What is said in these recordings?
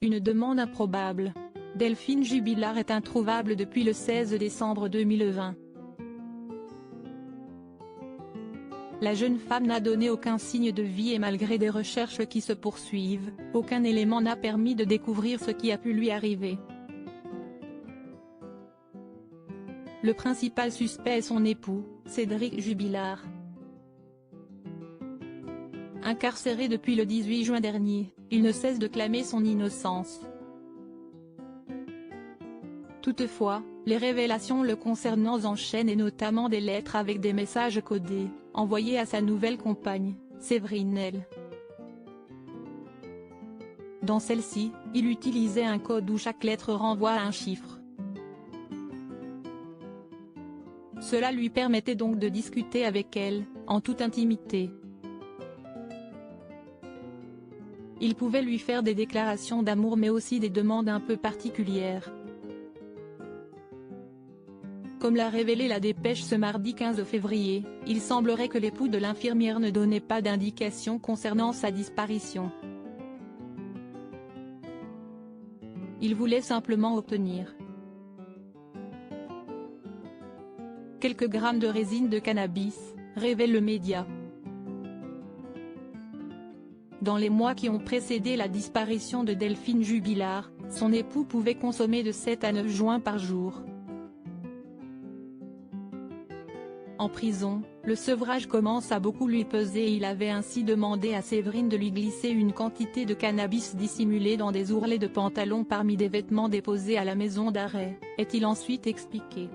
Une demande improbable. Delphine Jubilard est introuvable depuis le 16 décembre 2020. La jeune femme n'a donné aucun signe de vie et malgré des recherches qui se poursuivent, aucun élément n'a permis de découvrir ce qui a pu lui arriver. Le principal suspect est son époux, Cédric Jubilard. Incarcéré depuis le 18 juin dernier, il ne cesse de clamer son innocence. Toutefois, les révélations le concernant s'enchaînent et notamment des lettres avec des messages codés, envoyés à sa nouvelle compagne, Séverine L. Dans celle-ci, il utilisait un code où chaque lettre renvoie à un chiffre. Cela lui permettait donc de discuter avec elle, en toute intimité. Il pouvait lui faire des déclarations d'amour mais aussi des demandes un peu particulières. Comme l'a révélé la dépêche ce mardi 15 février, il semblerait que l'époux de l'infirmière ne donnait pas d'indications concernant sa disparition. Il voulait simplement obtenir quelques grammes de résine de cannabis, révèle le média. Dans les mois qui ont précédé la disparition de Delphine Jubilard, son époux pouvait consommer de 7 à 9 joints par jour. En prison, le sevrage commence à beaucoup lui peser et il avait ainsi demandé à Séverine de lui glisser une quantité de cannabis dissimulée dans des ourlets de pantalon parmi des vêtements déposés à la maison d'arrêt, est-il ensuite expliqué.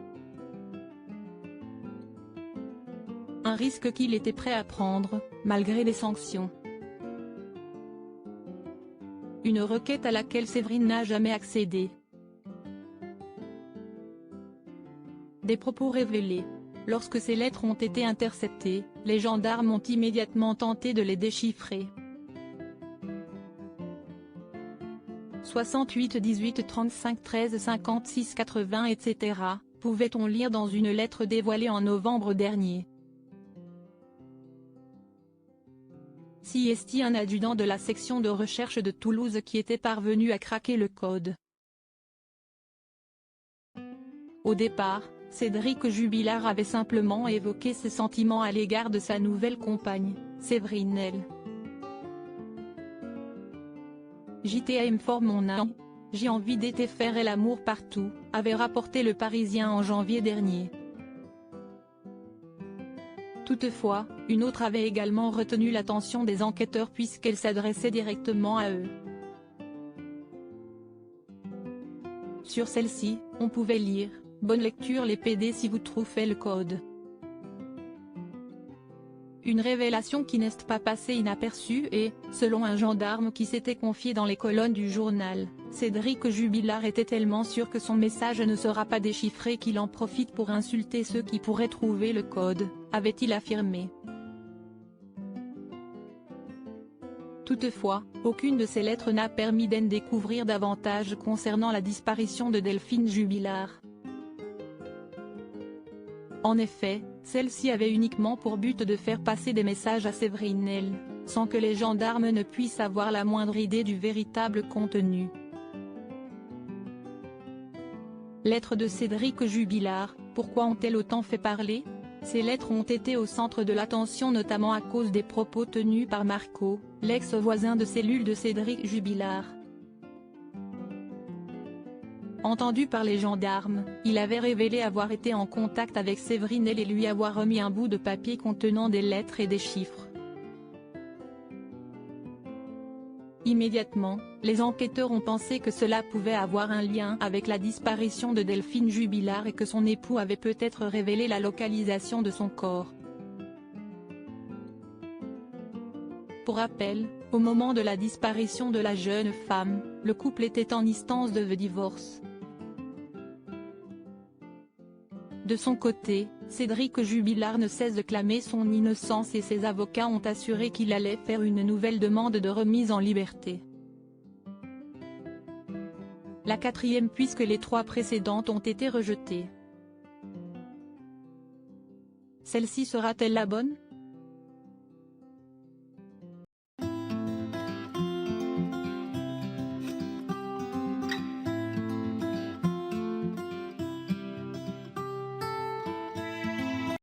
Un risque qu'il était prêt à prendre, malgré les sanctions. Une requête à laquelle Séverine n'a jamais accédé. Des propos révélés. Lorsque ces lettres ont été interceptées, les gendarmes ont immédiatement tenté de les déchiffrer. 68 18 35 13 56 80 etc. pouvait-on lire dans une lettre dévoilée en novembre dernier. CST, un adjudant de la section de recherche de Toulouse qui était parvenu à craquer le code. Au départ, Cédric Jubilard avait simplement évoqué ses sentiments à l'égard de sa nouvelle compagne, Séverine L. JTM forme mon âme. J'ai envie d'été faire l'amour partout, avait rapporté Le Parisien en janvier dernier. Toutefois, une autre avait également retenu l'attention des enquêteurs puisqu'elle s'adressait directement à eux. Sur celle-ci, on pouvait lire « Bonne lecture les PD si vous trouvez le code ». Une révélation qui n'est pas passée inaperçue et, selon un gendarme qui s'était confié dans les colonnes du journal, Cédric Jubilard était tellement sûr que son message ne sera pas déchiffré qu'il en profite pour insulter ceux qui pourraient trouver le code, avait-il affirmé. Toutefois, aucune de ces lettres n'a permis d'en découvrir davantage concernant la disparition de Delphine Jubilard. En effet, celle-ci avait uniquement pour but de faire passer des messages à Séverine L, sans que les gendarmes ne puissent avoir la moindre idée du véritable contenu. Lettres de Cédric Jubilard, pourquoi ont-elles autant fait parler? Ces lettres ont été au centre de l'attention notamment à cause des propos tenus par Marco, l'ex-voisin de cellule de Cédric Jubilard. Entendu par les gendarmes, il avait révélé avoir été en contact avec Séverine L et lui avoir remis un bout de papier contenant des lettres et des chiffres. Immédiatement, les enquêteurs ont pensé que cela pouvait avoir un lien avec la disparition de Delphine Jubilard et que son époux avait peut-être révélé la localisation de son corps. Pour rappel, au moment de la disparition de la jeune femme, le couple était en instance de divorce. De son côté, Cédric Jubilard ne cesse de clamer son innocence et ses avocats ont assuré qu'il allait faire une nouvelle demande de remise en liberté. La quatrième puisque les 3 précédentes ont été rejetées. Celle-ci sera-t-elle la bonne ?